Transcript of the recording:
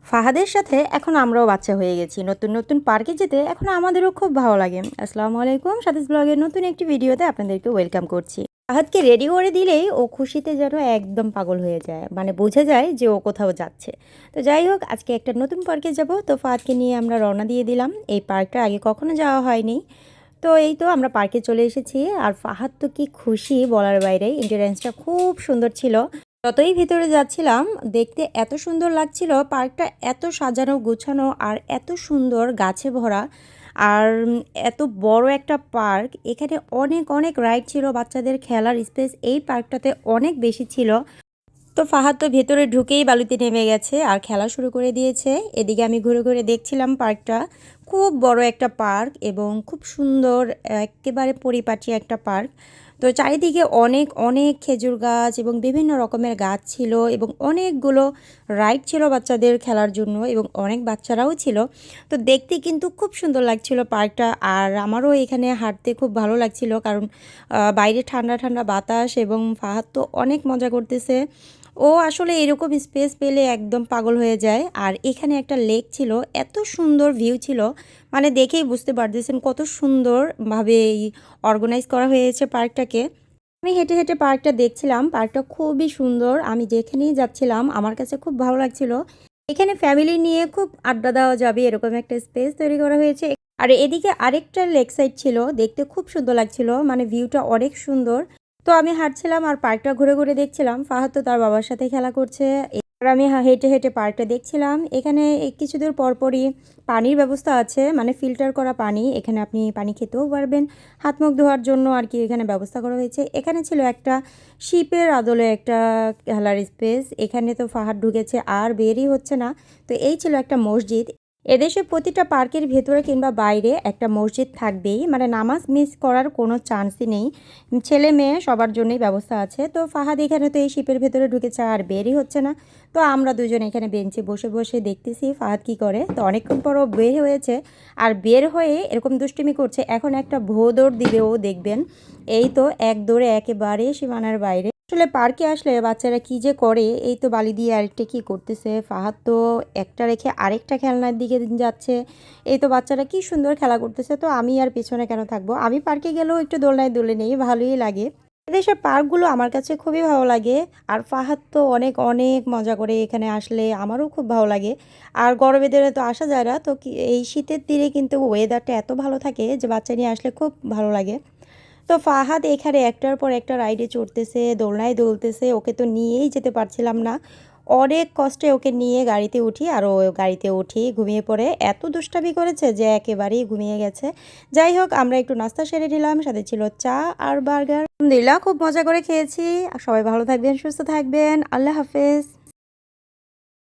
ফাহাদের সাথে এখন আমরাও বাচ্চা হয়ে গেছি। নতুন, নতুন পার্কে যেতে এখন আমাদেরও খুব ভালো লাগে। আসসালামু আলাইকুম। সাথীস ব্লগের নতুন একটি ভিডিওতে আপনাদেরকে ওয়েলকাম করছি। ফাহাদকে রেডি করে দিলেই ও খুশিতে যেন একদম পাগল হয়ে যায়। মানে বোঝা যায় যে ও কোথাও যাচ্ছে। তো যাই হোক, আজকে একটা নতুন পার্কে যাব। তো ফাহাদকে নিয়ে আমরা রওনা দিয়ে দিলাম। এই পার্কটা আগে কখনো যাওয়া হয়নি। তো এই তো আমরা পার্কে চলে এসেছি। আর ফাহাদ তো কি খুশি বলার বাইরে। এন্ট্রান্সটা খুব সুন্দর ছিল। যতই ভেতরে যাচ্ছিলাম দেখতে এত সুন্দর লাগছিল, পার্কটা এত সাজানো গোছানো আর এত সুন্দর গাছে ভরা। আর এত বড় একটা পার্ক, এখানে অনেক অনেক রাইড ছিল, বাচ্চাদের খেলার স্পেস এই পার্কটাতে অনেক বেশি ছিল। তো ফাহাদ তো ভেতরে ঢুকেই বালুতে নেমে গেছে আর খেলা শুরু করে দিয়েছে। এদিকে আমি ঘুরে ঘুরে দেখছিলাম পার্কটা। খুব বড় একটা পার্ক এবং খুব সুন্দর, একেবারে পরিপাটি একটা পার্ক। তো চারিদিকে অনেক অনেক খেজুর গাছ এবং বিভিন্ন রকমের গাছ ছিল এবং অনেকগুলো রাইড ছিল বাচ্চাদের খেলার জন্য এবং অনেক বাচ্চারাও ছিল। তো দেখতে কিন্তু খুব সুন্দর লাগছিল পার্কটা। আর আমারও এখানে হাঁটতে খুব ভালো লাগছিল, কারণ বাইরে ঠান্ডা ঠান্ডা বাতাস এবং ফাহাদ তো অনেক মজা করতেছে। ও আসলে এরকম স্পেস পেলে একদম পাগল হয়ে যায়। আর এখানে একটা লেক ছিল, এত সুন্দর ভিউ ছিল, মানে দেখেই বুঝতে পারতেছেন কত সুন্দরভাবে এই অর্গানাইজ করা হয়েছে পার্কটাকে। আমি হেঁটে হেঁটে পার্কটা দেখছিলাম, পার্কটা খুবই সুন্দর। আমি যেখানেই যাচ্ছিলাম আমার কাছে খুব ভালো লাগছিল। এখানে ফ্যামিলি নিয়ে খুব আড্ডা দেওয়া যাবে এরকম একটা স্পেস তৈরি করা হয়েছে। আর এদিকে আরেকটা লেক সাইড ছিল, দেখতে খুব সুন্দর লাগছিল, মানে ভিউটা অনেক সুন্দর। তো আমি হাঁটছিলাম আর পার্কটা ঘুরে ঘুরে দেখছিলাম। ফাহাদ তো তার বাবার সাথে খেলা করছে। আর আমি হেঁটে হেঁটে পার্কটা দেখছিলাম। এখানে কিছু দূর পরপরই পানির ব্যবস্থা আছে, মানে ফিল্টার করা পানি। এখানে আপনি পানি খেতেও পারবেন, হাত মুখ ধোয়ার জন্য আর কি এখানে ব্যবস্থা করা হয়েছে। এখানে ছিল একটা শিপের আদলে একটা খেলার স্পেস। এখানে তো ফাহাদ ঢুকেছে আর বেরই হচ্ছে না। তো এই ছিল একটা মসজিদ। এদেশে প্রতিটা পার্কের ভেতরে কিংবা বাইরে একটা মসজিদ থাকবেই, মানে নামাজ মিস করার কোনো চান্সই নেই। ছেলে মেয়ে সবার জন্যই ব্যবস্থা আছে। তো ফাহাদ এখানে তো এই শিপের ভেতরে ঢুকেছে আর বেরই হচ্ছে না। তো আমরা দুজন এখানে বেঞ্চে বসে বসে দেখতেছি ফাহাদ কী করে। তো অনেকক্ষণ পরও বের হয়েছে আর বের হয়ে এরকম দুষ্টুমি করছে। এখন একটা দৌড় দিবে ও, দেখবেন। এই তো এক দৌড়ে একেবারে সীমানার বাইরে। আসলে পার্কে আসলে বাচ্চারা কি যে করে, এই তো বালি দিয়ে আরেকটা কি করতেছে। ফাহাদ তো একটা রেখে আরেকটা খেলনার দিকে যাচ্ছে। এই তো বাচ্চারা কি সুন্দর খেলা করতেছে। তো আমি আর পেছনে কেন থাকবো, আমি পার্কে গেলেও একটু দোলনায় দুলে নেই, ভালোই লাগে। এদেশের পার্কগুলো আমার কাছে খুবই ভালো লাগে। আর ফাহাদ তো অনেক অনেক মজা করে এখানে আসলে, আমারও খুব ভালো লাগে। আর গরমের দিনে তো আসা যায় না, তো এই শীতের দিনে কিন্তু ওয়েদারটা এত ভালো থাকে যে বাচ্চা নিয়ে আসলে খুব ভালো লাগে। তো ফাহাদ এখানে একটার পর একটা রাইডে চড়তেছে, দোলনায় দুলতেছে। ওকে তো নিয়েই যেতে পারছিলাম না। অনেক কষ্টে ওকে নিয়ে গাড়িতে উঠি আর ও গাড়িতে উঠি ঘুমিয়ে পড়ে। এত দুষ্টামি করেছে যে একেবারেই ঘুমিয়ে গেছে। যাই হোক, আমরা একটু নাস্তা সেরে নিলাম, সাথে ছিল চা আর বার্গার। আলহামদুলিল্লাহ খুব মজা করে খেয়েছি। সবাই ভালো থাকবেন, সুস্থ থাকবেন। আল্লাহ হাফেজ।